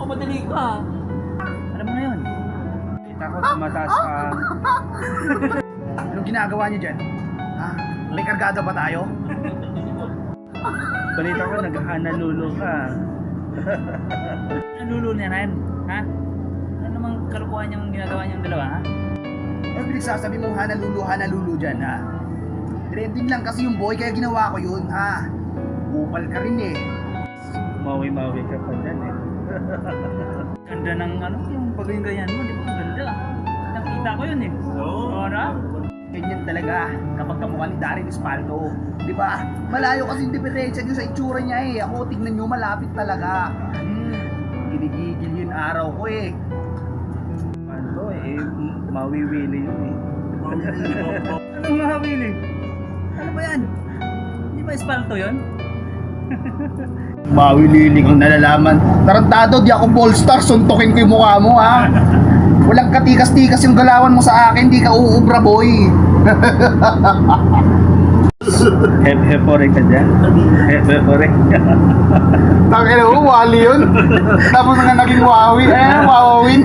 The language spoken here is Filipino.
Madali ka. Alam mo na yun. Kita ko tumataas ka. Anong ginagawa niyo dyan? Ha? May kargada ba tayo? Balita ko naghahanalulu ka. Nalulo niya rin, ha? Ano namang kalukuhan niyang ginagawa niyang dalawa, ha? Ano pinagsasabi mong hanalulu dyan, ha? Trending lang kasi yung boy, kaya ginawa ko yun, ha? Kupal ka rin eh. Mawi-mawi ka pa dyan, eh. Ganda ng ano, yung pag-ganyan mo, di ba? Ganda. Nakita ko yun, eh. Oo na? Ganyan talaga kapag kamukha ni Darin Espaldo. Di ba? Malayo kasi yung diferensya nyo sa itsura niya eh. Ako, tignan nyo, malapit talaga. Ginigigil yun araw ko eh. Ano eh, mawiwili yun eh. Anong mawiwili? Ano ba yan? Di ba espalto yun? Mawilili kang nalalaman. Tarantado, di ako ballstar. Suntukin ko yung mukha mo, ha? Walang katikas-tikas yung galawan mo sa akin. Di ka uubra, boy. Hepore ka dyan? Hepore. Tangina mo, wali yun. Tapos nga naging wawi. Wawawin.